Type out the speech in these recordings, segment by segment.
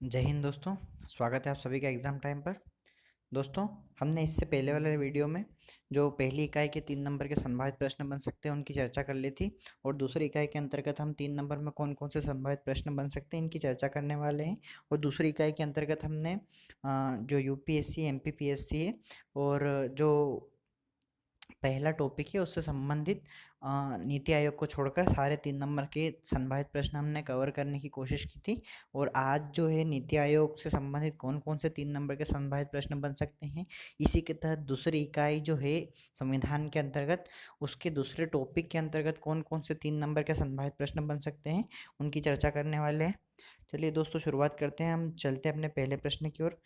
जय हिंद दोस्तों। स्वागत है आप सभी का एग्ज़ाम टाइम पर। दोस्तों, हमने इससे पहले वाले वीडियो में जो पहली इकाई के 3 नंबर के संभावित प्रश्न बन सकते हैं उनकी चर्चा कर ली थी, और दूसरी इकाई के अंतर्गत हम 3 नंबर में कौन कौन से संभावित प्रश्न बन सकते हैं इनकी चर्चा करने वाले हैं। और दूसरी इकाई के अंतर्गत हमने जो यूपीएससी एमपीपीएससी है और जो पहला टॉपिक है उससे संबंधित नीति आयोग को छोड़कर सारे 3 नंबर के संभावित प्रश्न हमने कवर करने की कोशिश की थी। और आज जो है नीति आयोग से संबंधित कौन कौन से 3 नंबर के संभावित प्रश्न बन सकते हैं, इसी के तहत दूसरी इकाई जो है संविधान के अंतर्गत उसके दूसरे टॉपिक के अंतर्गत कौन कौन से 3 नंबर के संभावित प्रश्न बन सकते हैं उनकी चर्चा करने वाले हैं। चलिए दोस्तों, शुरुआत करते हैं। हम चलते हैं अपने पहले प्रश्न की ओर।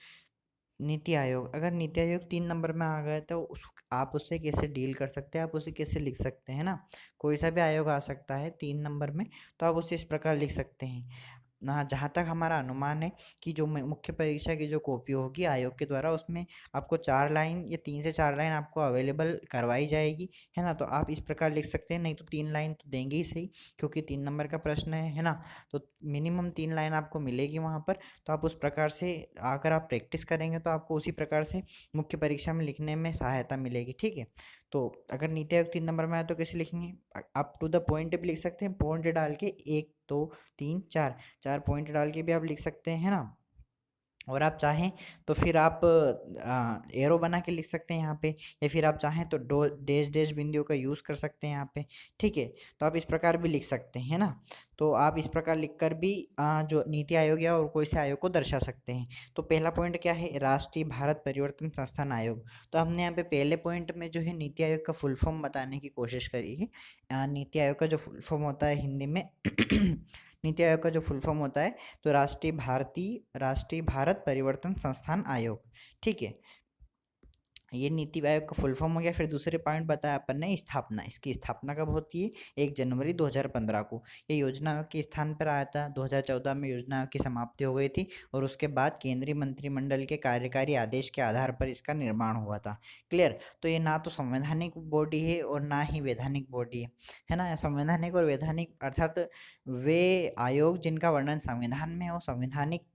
नीति आयोग, अगर नीति आयोग 3 नंबर में आ गए तो आप उससे कैसे डील कर सकते हैं, आप उसे कैसे लिख सकते हैं ना। कोई सा भी आयोग आ सकता है 3 नंबर में, तो आप उसे इस प्रकार लिख सकते हैं ना। जहाँ तक हमारा अनुमान है कि जो मुख्य परीक्षा की जो कॉपी होगी आयोग के द्वारा, उसमें आपको 4 लाइन या 3 से 4 लाइन आपको अवेलेबल करवाई जाएगी, है ना। तो आप इस प्रकार लिख सकते हैं, नहीं तो 3 लाइन तो देंगे ही सही, क्योंकि 3 नंबर का प्रश्न है ना। तो मिनिमम 3 लाइन आपको मिलेगी वहाँ पर। तो आप उस प्रकार से अगर आप प्रैक्टिस करेंगे तो आपको उसी प्रकार से मुख्य परीक्षा में लिखने में सहायता मिलेगी, ठीक है। तो अगर नीति आयोग 3 नंबर में आए तो कैसे लिखेंगे, आप टू द पॉइंट भी लिख सकते हैं, पॉइंट डाल के 1 2 3 4 चार पॉइंट डाल के भी आप लिख सकते हैं, है ना। और आप चाहें तो फिर आप एरो बना के लिख सकते हैं यहाँ पे, या फिर आप चाहें तो डो डैश डैश बिंदियों का यूज़ कर सकते हैं यहाँ पे, ठीक है। तो आप इस प्रकार भी लिख सकते हैं, है ना। तो आप इस प्रकार लिखकर भी जो नीति आयोग या और कोई से आयोग को दर्शा सकते हैं। तो पहला पॉइंट क्या है, राष्ट्रीय भारत परिवर्तन संस्थान आयोग। तो हमने यहाँ पे पहले पॉइंट में जो है नीति आयोग का फुल फॉर्म बताने की कोशिश करी है। नीति आयोग का जो फुल फॉर्म होता है हिंदी में नीति आयोग का जो फुल फॉर्म होता है, तो राष्ट्रीय भारत परिवर्तन संस्थान आयोग, ठीक है। ये नीति आयोग का फुल फॉर्म हो गया। फिर दूसरे पॉइंट बताया अपन ने, स्थापना। इसकी स्थापना कब होती है, 1 जनवरी 2015 को। ये योजना आयोग के स्थान पर आया था। 2014 में योजना आयोग की समाप्ति हो गई थी, और उसके बाद केंद्रीय मंत्रिमंडल के कार्यकारी आदेश के आधार पर इसका निर्माण हुआ था। क्लियर। तो ये ना तो संवैधानिक बॉडी है और ना ही वैधानिक बॉडी है ना। संवैधानिक और वैधानिक अर्थात वे आयोग जिनका वर्णन संविधान में हो संवैधानिक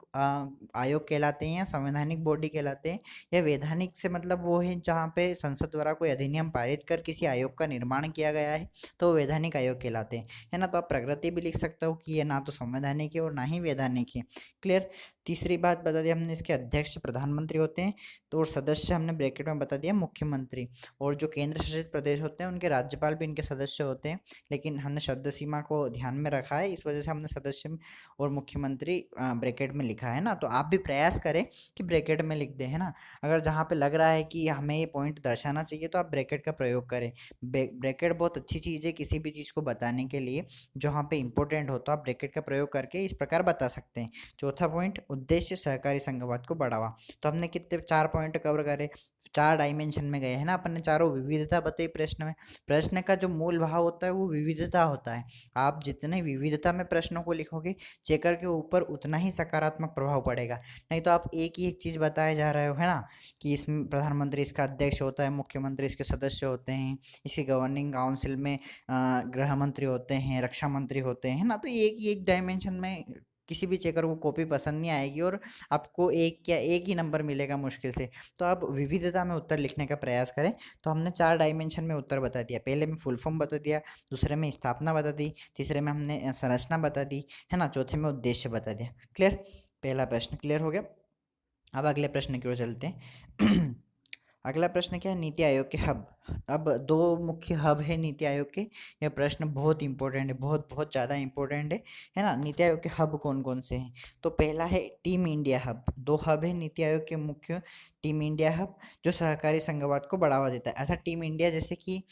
आयोग कहलाते हैं या संवैधानिक बॉडी कहलाते हैं। या वैधानिक से मतलब वो है जहाँ पे संसद द्वारा कोई अधिनियम पारित कर किसी आयोग का निर्माण किया गया है, तो वैधानिक आयोग कहलाते हैं, है ना। तो आप प्रकृति भी लिख सकते हो कि ये ना तो संवैधानिक है और ना ही वैधानिक है। क्लियर। तीसरी बात बता दी हमने, इसके अध्यक्ष प्रधानमंत्री होते हैं, तो और सदस्य हमने ब्रैकेट में बता दिया मुख्यमंत्री। और जो केंद्र शासित प्रदेश होते हैं उनके राज्यपाल भी इनके सदस्य होते हैं, लेकिन हमने शब्द सीमा को ध्यान में रखा है, इस वजह से हमने सदस्य और मुख्यमंत्री ब्रैकेट में लिखा है ना। तो आप भी प्रयास करें कि ब्रैकेट में लिख दें, है ना। अगर जहाँ पे लग रहा है कि हमें ये पॉइंट दर्शाना चाहिए तो आप ब्रैकेट का प्रयोग करें। ब्रैकेट बहुत अच्छी चीज़ है किसी भी चीज़ को बताने के लिए, जहाँ पे इंपॉर्टेंट हो तो आप ब्रैकेट का प्रयोग करके इस प्रकार बता सकते हैं। चौथा पॉइंट, उद्देश्य सहकारी संघवाद को बढ़ावा। तो हमने कितने 4 पॉइंट कवर करे, 4 डायमेंशन में गए, है ना। अपन ने चारों विविधता बताई प्रश्न में। प्रश्न का जो मूल भाव होता है वो विविधता होता है। आप जितने विविधता में प्रश्नों को लिखोगे, चेकर के ऊपर उतना ही सकारात्मक प्रभाव पड़ेगा। नहीं तो आप एक ही एक चीज़ बताए जा रहे हो, है ना, कि इसमें प्रधानमंत्री इसका अध्यक्ष होता है, मुख्यमंत्री इसके सदस्य होते हैं, इसकी गवर्निंग काउंसिल में गृह मंत्री होते हैं, रक्षा मंत्री होते हैं, है ना। तो एक ही एक डायमेंशन में किसी भी चेकर को कॉपी पसंद नहीं आएगी, और आपको एक ही नंबर मिलेगा मुश्किल से। तो आप विविधता में उत्तर लिखने का प्रयास करें। तो हमने 4 डायमेंशन में उत्तर बता दिया। पहले में फुल फॉर्म बता दिया, दूसरे में स्थापना बता दी, तीसरे में हमने संरचना बता दी, है ना, चौथे में उद्देश्य बता दिया। क्लियर। पहला प्रश्न क्लियर हो गया। अब अगले प्रश्न की ओर चलते हैं। अगला प्रश्न क्या है, नीति आयोग के हब। अब दो मुख्य हब है नीति आयोग के। यह प्रश्न बहुत इंपॉर्टेंट है, बहुत बहुत ज़्यादा इंपॉर्टेंट है ना। नीति आयोग के हब कौन कौन से हैं, तो पहला है टीम इंडिया हब। दो हब है नीति आयोग के मुख्य। टीम इंडिया हब जो सहकारी संघवाद को बढ़ावा देता है, अर्थात टीम इंडिया जैसे कि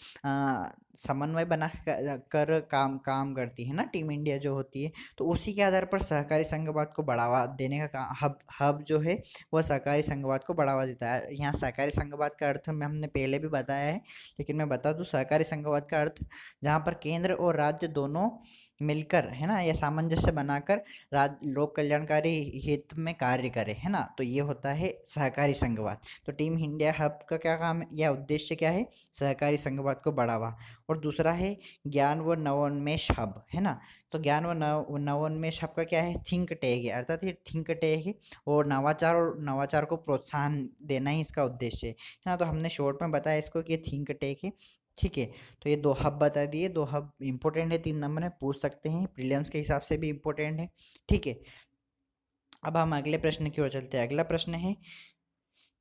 समन्वय बना कर काम काम करती है ना टीम इंडिया जो होती है, तो उसी के आधार पर सहकारी संघवाद को बढ़ावा देने का हब हब जो है वह सहकारी संघवाद को बढ़ावा देता है। यहाँ सहकारी संघवाद का अर्थ में हमने पहले भी बताया है लेकिन मैं बता दूं सहकारी संघवाद का अर्थ जहाँ पर केंद्र और राज्य दोनों मिलकर, है ना, या सामंजस्य बनाकर लोक कल्याणकारी हित में कार्य करे, है ना, तो ये होता है सहकारी संघवाद। तो टीम इंडिया हब का क्या काम है या उद्देश्य क्या है? सहकारी संघवाद को बढ़ावा। और दूसरा है ज्ञान व नवोन्मेष हब, है ना, तो ज्ञान व नवोन्मेष हब का क्या है? थिंक टैग है, अर्थात ये थिंक टैग है और नवाचार को प्रोत्साहन देना ही इसका उद्देश्य है ना। तो हमने शॉर्ट में बताया इसको कि ये थिंक टैग है, ठीक है। तो ये 2 हब बता दिए, 2 हब इंपॉर्टेंट है, 3 नंबर में पूछ सकते हैं, प्रीलिम्स के हिसाब से भी इंपॉर्टेंट है, ठीक है। अब हम अगले प्रश्न की ओर चलते हैं। अगला प्रश्न है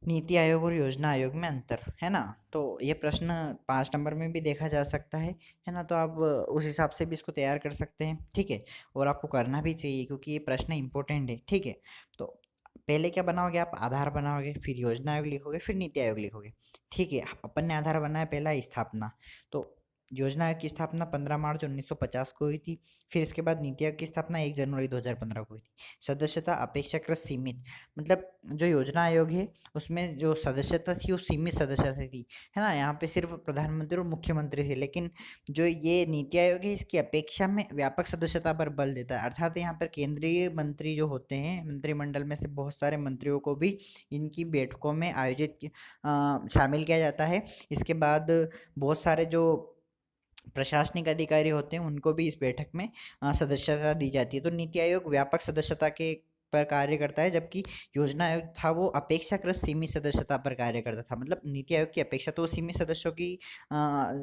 नीति आयोग और योजना आयोग में अंतर, है ना। तो ये प्रश्न 5 नंबर में भी देखा जा सकता है ना, तो आप उस हिसाब से भी इसको तैयार कर सकते हैं, ठीक है। और आपको करना भी चाहिए क्योंकि ये प्रश्न इंपॉर्टेंट है, ठीक है। तो पहले क्या बनाओगे आप? आधार बनाओगे, फिर योजना आयोग लिखोगे, फिर नीति आयोग लिखोगे, ठीक है। अपन ने आधार बनाया पहला स्थापना, तो योजना आयोग की स्थापना 15 मार्च 1950 को हुई थी। फिर इसके बाद नीति आयोग की स्थापना 1 जनवरी 2015 को हुई थी। सदस्यता अपेक्षाकृत सीमित, मतलब जो योजना आयोग है उसमें जो सदस्यता थी वो सीमित सदस्यता थी, है ना, यहाँ पे सिर्फ प्रधानमंत्री और मुख्यमंत्री थे। लेकिन जो ये नीति आयोग है इसकी अपेक्षा में व्यापक सदस्यता पर बल देता है, अर्थात यहाँ पर केंद्रीय मंत्री जो होते हैं, मंत्रिमंडल में से बहुत सारे मंत्रियों को भी इनकी बैठकों में शामिल किया जाता है। इसके बाद बहुत सारे जो प्रशासनिक अधिकारी होते हैं उनको भी इस बैठक में सदस्यता दी जाती है। तो नीति आयोग व्यापक सदस्यता के पर कार्य करता है, जबकि योजना आयोग था वो अपेक्षाकृत सीमित सदस्यता पर कार्य करता था। मतलब नीति आयोग की अपेक्षा तो सीमित सदस्यों की आ,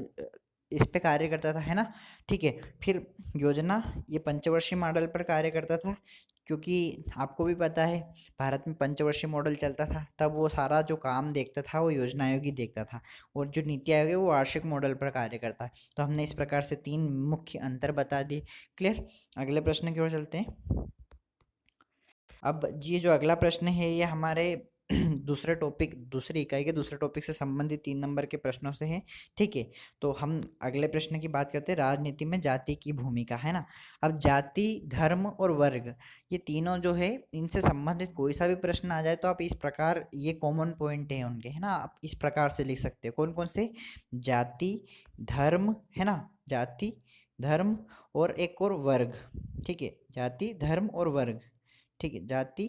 इस पे कार्य करता था, है ना, ठीक है। फिर योजना ये पंचवर्षीय मॉडल पर कार्य करता था, क्योंकि आपको भी पता है भारत में पंचवर्षीय मॉडल चलता था, तब वो सारा जो काम देखता था वो योजना आयोग ही देखता था। और जो नीति आयोग है वो वार्षिक मॉडल पर कार्य करता है। तो हमने इस प्रकार से 3 मुख्य अंतर बता दिए। क्लियर? अगले प्रश्न की ओर चलते हैं। अब ये जो अगला प्रश्न है ये हमारे दूसरी इकाई के दूसरे टॉपिक से संबंधित 3 नंबर के प्रश्नों से है, ठीक है। तो हम अगले प्रश्न की बात करते हैं, राजनीति में जाति की भूमिका, है ना। अब जाति, धर्म और वर्ग, ये तीनों जो है इनसे संबंधित कोई सा भी प्रश्न आ जाए तो आप इस प्रकार, ये कॉमन पॉइंट है उनके, है ना, आप इस प्रकार से लिख सकते हो। कौन कौन से? जाति, धर्म, है ना, जाति, धर्म और एक और वर्ग, ठीक है, जाति, धर्म और वर्ग, ठीक है, जाति,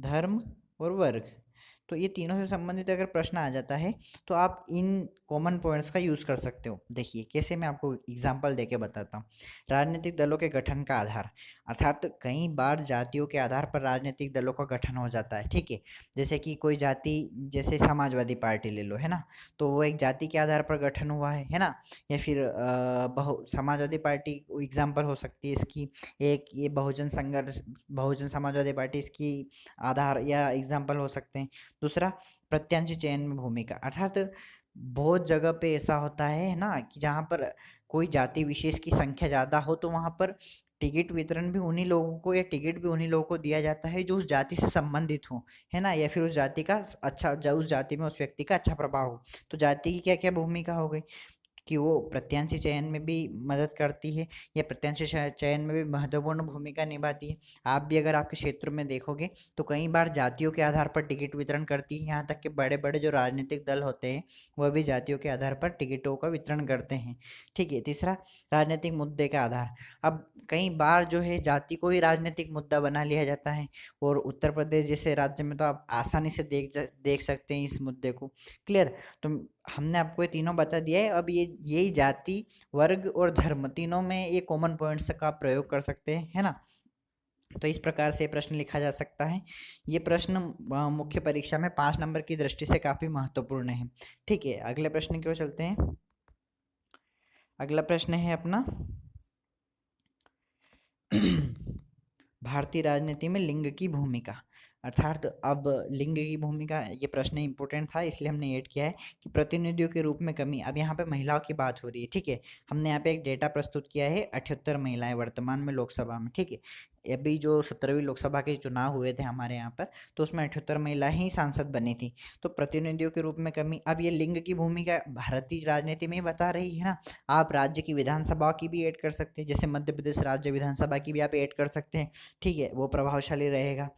धर्म और वर्ग। तो ये तीनों से संबंधित अगर प्रश्न आ जाता है तो आप इन कॉमन पॉइंट्स का यूज़ कर सकते हो। देखिए कैसे, मैं आपको एग्जांपल देके बताता हूँ। राजनीतिक दलों के गठन का आधार, अर्थात कई बार जातियों के आधार पर राजनीतिक दलों का गठन हो जाता है, ठीक है। जैसे कि कोई जाति, जैसे समाजवादी पार्टी ले लो, है ना, तो वो एक जाति के आधार पर गठन हुआ है ना। या फिर समाजवादी पार्टी एग्जाम्पल हो सकती है इसकी। एक ये बहुजन समाजवादी पार्टी इसकी आधार या एग्जाम्पल हो सकते हैं। दूसरा, प्रत्याशी चयन में भूमिका, अर्थात बहुत जगह पे ऐसा होता है ना कि जहाँ पर कोई जाति विशेष की संख्या ज़्यादा हो तो वहाँ पर टिकट वितरण भी उन्हीं लोगों को, या टिकट भी उन्हीं लोगों को दिया जाता है जो उस जाति से संबंधित हो, है ना, या फिर उस जाति का उस जाति में उस व्यक्ति का अच्छा प्रभाव हो। तो जाति की क्या क्या भूमिका हो गई कि वो प्रत्याशी चयन में भी मदद करती है, या प्रत्याशी चयन में भी महत्वपूर्ण भूमिका निभाती है। आप भी अगर आपके क्षेत्र में देखोगे तो कई बार जातियों के आधार पर टिकट वितरण करती है, यहाँ तक कि बड़े बड़े जो राजनीतिक दल होते हैं वह भी जातियों के आधार पर टिकटों का वितरण करते हैं, ठीक है। तीसरा, राजनीतिक मुद्दे का आधार, अब कई बार जो है जाति को ही राजनीतिक मुद्दा बना लिया जाता है, और उत्तर प्रदेश जैसे राज्य में तो आप आसानी से देख सकते हैं इस मुद्दे को। क्लियर? तो हमने आपको ये तीनों बता दिया है। अब यही जाति, वर्ग और धर्म तीनों में ये कॉमन पॉइंट्स का प्रयोग कर सकते हैं, है ना। तो इस प्रकार से प्रश्न लिखा जा सकता है। ये प्रश्न मुख्य परीक्षा में 5 नंबर की दृष्टि से काफी महत्वपूर्ण है, ठीक है। अगले प्रश्न की ओर चलते हैं। अगला प्रश्न है अपना भारतीय राजनीति में लिंग की भूमिका, अर्थात अब लिंग की भूमिका, ये प्रश्न इंपॉर्टेंट था इसलिए हमने ऐड किया है कि प्रतिनिधियों के रूप में कमी। अब यहाँ पे महिलाओं की बात हो रही है, ठीक है। हमने यहाँ पे एक डेटा प्रस्तुत किया है, 78 महिलाएं वर्तमान में लोकसभा में, ठीक है। अभी जो 17वीं लोकसभा के चुनाव हुए थे हमारे यहाँ पर, तो उसमें 78 महिलाएं ही सांसद बनी थी। तो प्रतिनिधियों के रूप में कमी, अब ये लिंग की भूमिका भारतीय राजनीति में ही बता रही है ना। आप राज्य की विधानसभा की भी ऐड कर सकते हैं, जैसे मध्य प्रदेश राज्य विधानसभा की भी आप ऐड कर सकते हैं, ठीक है, वो प्रभावशाली रहेगा,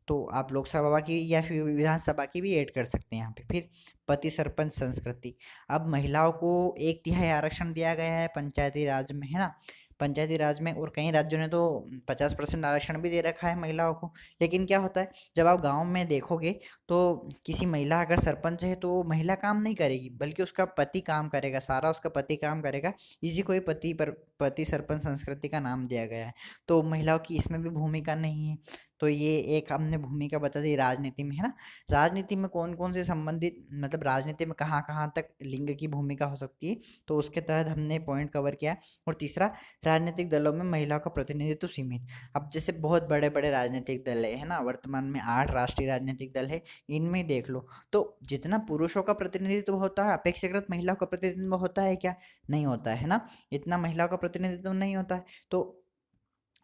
तो आप लोकसभा की या फिर विधानसभा की भी ऐड कर सकते हैं यहाँ पे। फिर पति सरपंच संस्कृति, अब महिलाओं को 1/3 आरक्षण दिया गया है पंचायती राज में, है ना। पंचायती राज में, और कई राज्यों ने तो 50% आरक्षण भी दे रखा है महिलाओं को। लेकिन क्या होता है, जब आप गांव में देखोगे तो किसी महिला अगर सरपंच है तो वो महिला काम नहीं करेगी, बल्कि उसका पति काम करेगा, सारा उसका पति काम करेगा। इसी को ही पति सरपंच संस्कृति का नाम दिया गया है। तो महिलाओं की इसमें भी भूमिका नहीं है। तो ये एक हमने भूमिका बता दी राजनीति में, है ना। राजनीति में कौन कौन से संबंधित, मतलब राजनीति में कहाँ कहाँ तक लिंग की भूमिका हो सकती है, तो उसके तहत हमने पॉइंट कवर किया। और तीसरा, राजनीतिक दलों में महिलाओं का प्रतिनिधित्व सीमित। अब जैसे बहुत बड़े बड़े राजनीतिक दल है ना, वर्तमान में 8 राष्ट्रीय राजनीतिक दल है, इनमें देख लो तो जितना पुरुषों का प्रतिनिधित्व होता है, अपेक्षाकृत महिलाओं का प्रतिनिधित्व होता है क्या? नहीं होता है ना, इतना महिलाओं का प्रतिनिधित्व नहीं होता है। तो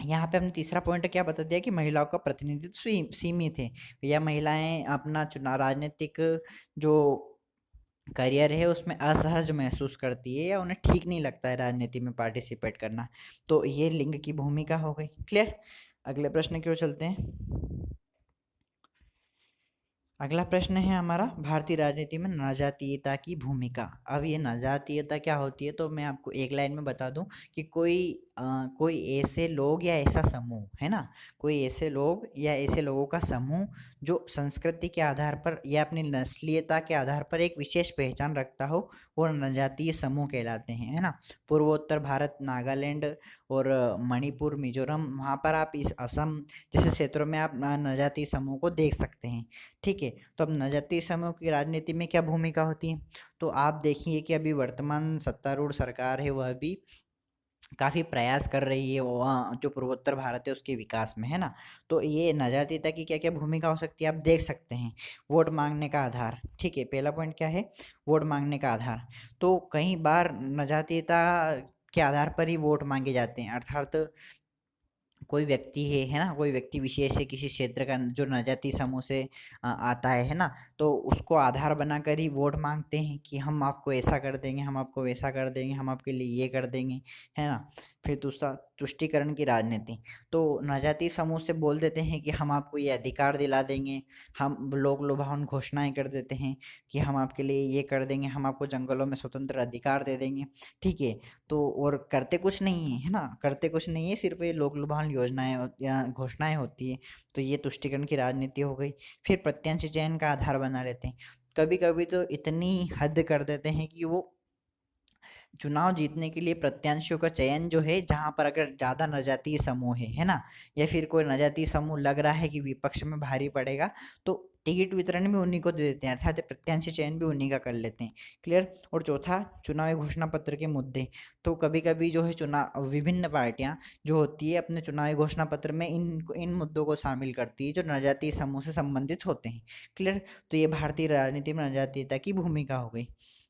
यहाँ पे हमने तीसरा पॉइंट क्या बता दिया कि महिलाओं का प्रतिनिधित्व सीमित है, या महिलाएं अपना चुनाव राजनीतिक जो करियर है उसमें असहज महसूस करती है, या उन्हें ठीक नहीं लगता है राजनीति में पार्टिसिपेट करना। तो ये लिंग की भूमिका हो गई। क्लियर? अगले प्रश्न की ओर चलते हैं। अगला प्रश्न है हमारा, भारतीय राजनीति में नजातीयता की भूमिका। अब ये नजातीयता क्या होती है, तो मैं आपको एक लाइन में बता दूं कि कोई ऐसे लोग या ऐसा समूह, है ना, कोई ऐसे लोग या ऐसे लोगों का समूह जो संस्कृति के आधार पर या अपनी नस्लीयता के आधार पर एक विशेष पहचान रखता हो, वो नजातीय समूह कहलाते हैं, है ना। पूर्वोत्तर भारत, नागालैंड और मणिपुर, मिजोरम, वहाँ पर आप इस असम जैसे क्षेत्रों में आप नजातीय समूह को देख सकते हैं। ठीक है। तो अब नजातीय समूह की राजनीति में क्या भूमिका होती है, तो आप देखिए कि अभी वर्तमान सत्तारूढ़ सरकार है वह भी काफ़ी प्रयास कर रही है वहाँ जो पूर्वोत्तर भारत है उसके विकास में, है ना। तो ये नजातीयता की क्या क्या भूमिका हो सकती है आप देख सकते हैं। वोट मांगने का आधार, ठीक है, पहला पॉइंट क्या है, वोट मांगने का आधार। तो कई बार नजातीयता के आधार पर ही वोट मांगे जाते हैं, अर्थात कोई व्यक्ति है ना, कोई व्यक्ति विशेष है किसी क्षेत्र का जो नजाति समूह से आता है ना, तो उसको आधार बनाकर ही वोट मांगते हैं कि हम आपको ऐसा कर देंगे, हम आपको वैसा कर देंगे, हम आपके लिए ये कर देंगे, है ना। फिर दूसरा, तुष्टीकरण की राजनीति। तो नजाति समूह से बोल देते हैं कि हम आपको ये अधिकार दिला देंगे, हम लोग लुभावन घोषणाएं कर देते हैं कि हम आपके लिए ये कर देंगे, हम आपको जंगलों में स्वतंत्र अधिकार दे देंगे। ठीक है। तो और करते कुछ नहीं है, है ना, करते कुछ नहीं है, सिर्फ ये लोक लुभावन योजनाएं या घोषणाएं होती है। तो ये तुष्टीकरण की राजनीति हो गई। फिर प्रत्याशी चयन का आधार बना लेते हैं, कभी कभी तो इतनी हद कर देते हैं कि वो चुनाव जीतने के लिए प्रत्याशियों का चयन जो है, जहां पर अगर ज़्यादा नजातीय समूह है ना, या फिर कोई नजातीय समूह लग रहा है कि विपक्ष में भारी पड़ेगा, तो टिकट वितरण भी उन्हीं को दे देते हैं, अर्थात प्रत्याशी चयन भी उन्हीं का कर लेते हैं। क्लियर? और चौथा, चुनावी घोषणा पत्र के मुद्दे। तो कभी कभी जो है चुनाव विभिन्न पार्टियां जो होती है अपने चुनावी घोषणा पत्र में इन इन मुद्दों को शामिल करती है जो नजातीय समूह से संबंधित होते हैं। क्लियर? तो ये भारतीय राजनीति में नजातीयता की भूमिका हो गई।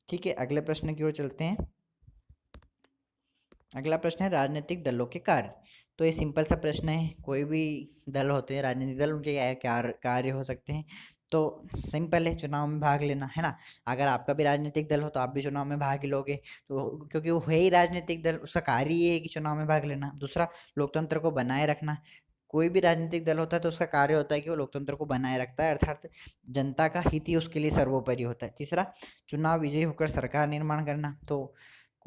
ठीक है, अगले प्रश्न की ओर चलते हैं। अगला प्रश्न है राजनीतिक दलों के कार्य। तो ये सिंपल सा प्रश्न है, कोई भी दल होते हैं राजनीतिक दल, उनके क्या कार्य हो सकते हैं। तो सिंपल है, चुनाव में भाग लेना, है ना। अगर आपका भी राजनीतिक दल हो तो आप भी चुनाव में भाग लोगे, तो क्योंकि वो है ही राजनीतिक दल, उसका कार्य ये है कि चुनाव में भाग लेना। दूसरा, लोकतंत्र को बनाए रखना। कोई भी राजनीतिक दल होता है तो उसका कार्य होता है कि वो लोकतंत्र को बनाए रखता है, अर्थात जनता का हित ही उसके लिए सर्वोपरि होता है। तीसरा, चुनाव विजयी होकर सरकार निर्माण करना। तो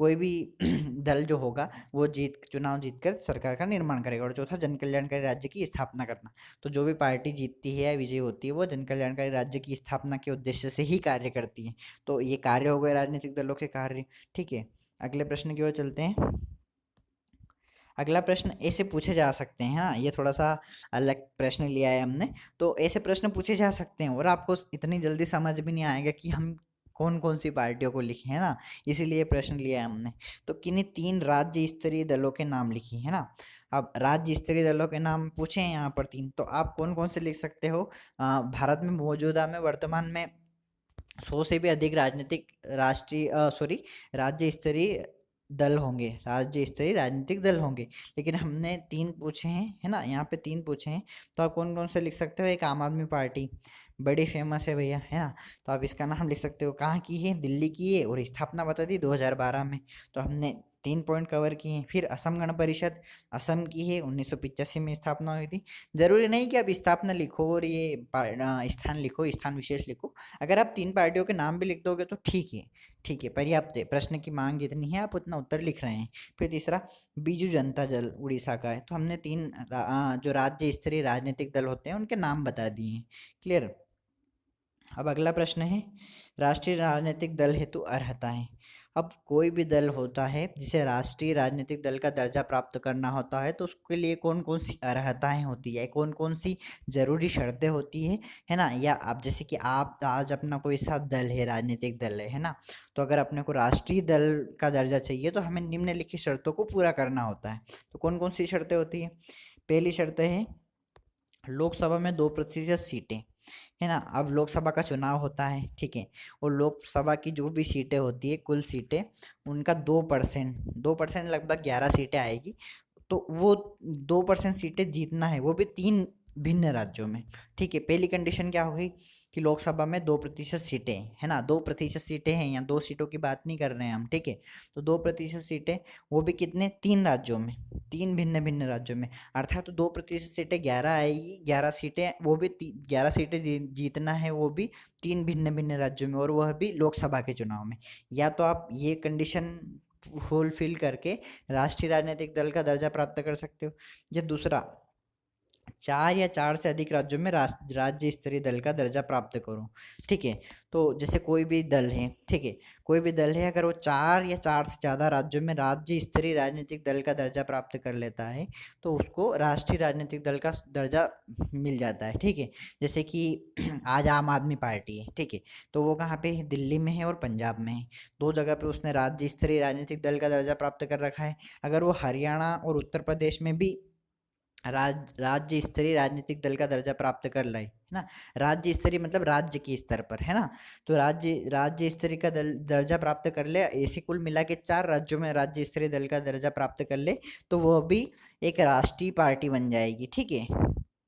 कोई भी दल जो होगा वो चुनाव जीतकर सरकार का निर्माण करेगा। और चौथा, जन कल्याणकारी राज्य की स्थापना करना। तो जो भी पार्टी जीतती है या विजयी होती है वो जन कल्याणकारी राज्य की स्थापना के उद्देश्य से ही कार्य करती है। तो ये कार्य हो गए राजनीतिक दलों के कार्य। ठीक है, अगले प्रश्न की ओर चलते हैं। अगला प्रश्न ऐसे पूछे जा सकते हैं, हाँ, ये थोड़ा सा अलग प्रश्न लिया है हमने। तो ऐसे प्रश्न पूछे जा सकते हैं और आपको इतनी जल्दी समझ भी नहीं आएगा कि हम कौन कौन सी पार्टियों को लिखे हैं ना, इसीलिए प्रश्न लिया है हमने। तो किन्हीं 3 राज्य स्तरीय दलों के नाम लिखिए, है ना। अब राज्य स्तरीय दलों के नाम पूछे हैं यहाँ पर 3, तो आप कौन कौन से लिख सकते हो। भारत में मौजूदा में वर्तमान में 100 से भी अधिक राजनीतिक राष्ट्रीय सॉरी राज्य स्तरीय दल होंगे, राज्य स्तरीय राजनीतिक दल होंगे। लेकिन हमने 3 पूछे हैं, है ना, यहाँ पे 3 पूछे हैं। तो आप कौन कौन से लिख सकते हो। एक, आम आदमी पार्टी, बड़ी फेमस है भैया, है ना। तो आप इसका नाम लिख सकते हो, कहाँ की है, दिल्ली की है, और स्थापना बता दी 2012 में। तो हमने 3 पॉइंट कवर किए हैं। फिर असम गण परिषद, असम की है, 1985 में स्थापना हुई थी। जरूरी नहीं कि आप स्थापना लिखो और ये स्थान लिखो, स्थान विशेष लिखो। अगर आप 3 पार्टियों के नाम भी लिख दोगे तो ठीक है, ठीक है, पर्याप्त है। प्रश्न की मांग जितनी है आप उतना उत्तर लिख रहे हैं। फिर तीसरा बीजू जनता दल उड़ीसा का है। तो हमने 3 जो राज्य स्तरीय राजनीतिक दल होते हैं उनके नाम बता दिए हैं। क्लियर। अब अगला प्रश्न है राष्ट्रीय राजनीतिक दल हेतु अर्हताएं। अब कोई भी दल होता है जिसे राष्ट्रीय राजनीतिक दल का दर्जा प्राप्त करना होता है तो उसके लिए कौन कौन सी अर्हताएं होती है, कौन कौन सी जरूरी शर्तें होती है ना। या आप जैसे कि आप आज अपना कोई सा दल है, राजनीतिक दल है ना, तो अगर अपने को राष्ट्रीय दल का दर्जा चाहिए तो हमें निम्नलिखित शर्तों को पूरा करना होता है। तो कौन कौन सी शर्तें होती है? पहली शर्त है लोकसभा में 2% सीटें, है ना। अब लोकसभा का चुनाव होता है, ठीक है, और लोकसभा की जो भी सीटें होती है, कुल सीटें, उनका 2% लगभग 11 सीटें आएगी। तो वो 2% सीटें जीतना है, वो भी 3 भिन्न राज्यों में। ठीक है, पहली कंडीशन क्या होगी कि लोकसभा में 2% सीटें, है ना, 2% सीटें हैं, यहाँ 2 सीटों की बात नहीं कर रहे हैं हम, ठीक है। तो 2% सीटें, वो भी कितने, 3 राज्यों में, 3 भिन्न भिन्न राज्यों में। अर्थात तो 2% सीटें 11 आएगी, 11 सीटें, वो भी 11 सीटें जीतना है, वो भी 3 भिन्न भिन्न राज्यों में, और वह भी लोकसभा के चुनाव में। या तो आप ये कंडीशन फुलफिल करके राष्ट्रीय राजनीतिक दल का दर्जा प्राप्त कर सकते हो, या दूसरा 4 या 4 से अधिक राज्यों में राज्य स्तरीय दल का दर्जा प्राप्त करो। ठीक है, तो जैसे कोई भी दल है, ठीक है, कोई भी दल है, अगर वो 4 या 4 से ज़्यादा राज्यों में राज्य स्तरीय राजनीतिक दल का दर्जा प्राप्त कर लेता है तो उसको राष्ट्रीय राजनीतिक दल का दर्जा मिल जाता है। ठीक है, जैसे कि आज आम आदमी पार्टी है, ठीक है, तो वो कहाँ पे है, दिल्ली में है और पंजाब में है। 2 जगह पे उसने राज्य स्तरीय राजनीतिक दल का दर्जा प्राप्त कर रखा है। अगर वो हरियाणा और उत्तर प्रदेश में भी राज्य स्तरीय राजनीतिक दल का दर्जा प्राप्त कर रहा है ना, राज्य स्तरीय मतलब राज्य के स्तर पर, है ना, तो राज्य स्तरीय का दर्जा प्राप्त कर ले, ऐसे कुल मिला के 4 राज्यों में राज्य स्तरीय दल का दर्जा प्राप्त कर ले तो वह भी एक राष्ट्रीय पार्टी बन जाएगी। ठीक है,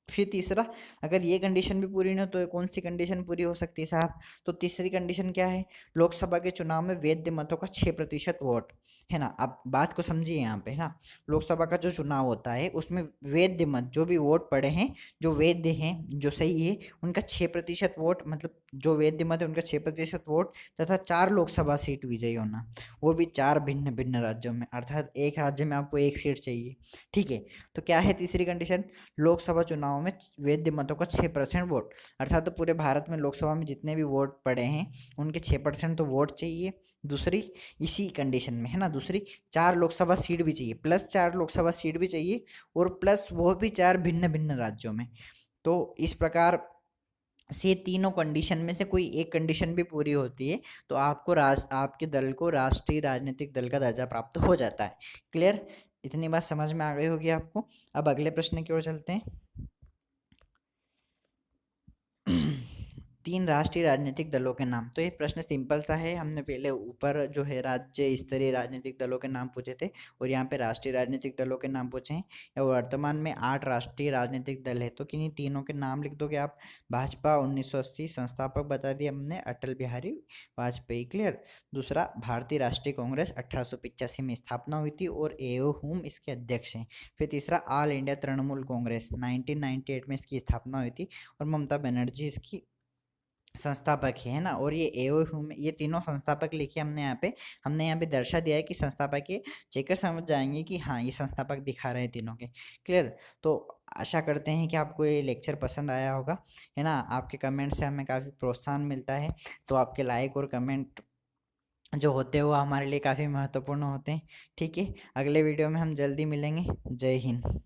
फिर तीसरा, अगर ये कंडीशन भी पूरी नहीं हो तो कौन सी कंडीशन पूरी हो सकती है साहब? तो तीसरी कंडीशन क्या है, लोकसभा के चुनाव में वैध मतों का 6% वोट, है ना। अब बात को समझिए यहाँ पे, है ना, लोकसभा का जो चुनाव होता है उसमें वैध मत, जो भी वोट पड़े हैं, जो वैध हैं, जो सही है, उनका 6% वोट, मतलब जो वैध मत है उनका 6% वोट, तथा 4 लोकसभा सीट विजयी होना, वो भी 4 भिन्न भिन्न राज्यों में, अर्थात एक राज्य में आपको 1 सीट चाहिए। ठीक है, तो क्या है तीसरी कंडीशन, लोकसभा चुनाव में वैध मतों का 6% वोट, अर्थात तो पूरे भारत में लोकसभा में जितने भी वोट पड़े हैं उनके 6% तो वोट चाहिए। दूसरी, इसी कंडीशन में, है ना, दूसरी 4 लोकसभा सीट भी चाहिए, प्लस 4 लोकसभा सीट भी चाहिए, और प्लस वो भी 4 भिन्न भिन्न राज्यों में। तो इस प्रकार से तीनों कंडीशन में से कोई एक कंडीशन भी पूरी होती है तो आपको आपके दल को राष्ट्रीय राजनीतिक दल का दर्जा प्राप्त हो जाता है। क्लियर, इतनी बात समझ में आ गई होगी आपको। अब अगले प्रश्न की ओर चलते हैं। 3 राष्ट्रीय राजनीतिक दलों के नाम। तो ये प्रश्न सिंपल सा है, हमने पहले ऊपर जो है राज्य स्तरीय राजनीतिक दलों के नाम पूछे थे और यहाँ पे राष्ट्रीय राजनीतिक दलों के नाम पूछे हैं। या वर्तमान में 8 राष्ट्रीय राजनीतिक दल है, तो किन्हीं तीनों के नाम लिख दोगे आप। भाजपा 1980, संस्थापक बता दिया हमने अटल बिहारी वाजपेयी। क्लियर। दूसरा, भारतीय राष्ट्रीय कांग्रेस 1885 में स्थापना हुई थी और एओ हुम इसके अध्यक्ष हैं। फिर तीसरा, ऑल इंडिया तृणमूल कांग्रेस 1998 में इसकी स्थापना हुई थी और ममता बनर्जी इसकी संस्थापक है ना। और ये एओ ह्यूम, ये तीनों संस्थापक लिखे हमने यहाँ पे दर्शा दिया है कि संस्थापक के, चेकर समझ जाएंगे कि हाँ ये संस्थापक दिखा रहे हैं तीनों के। क्लियर। तो आशा करते हैं कि आपको ये लेक्चर पसंद आया होगा, है ना। आपके कमेंट से हमें काफ़ी प्रोत्साहन मिलता है, तो आपके लाइक और कमेंट जो होते हैं वो हमारे लिए काफ़ी महत्वपूर्ण होते हैं। ठीक है, अगले वीडियो में हम जल्दी मिलेंगे। जय हिंद।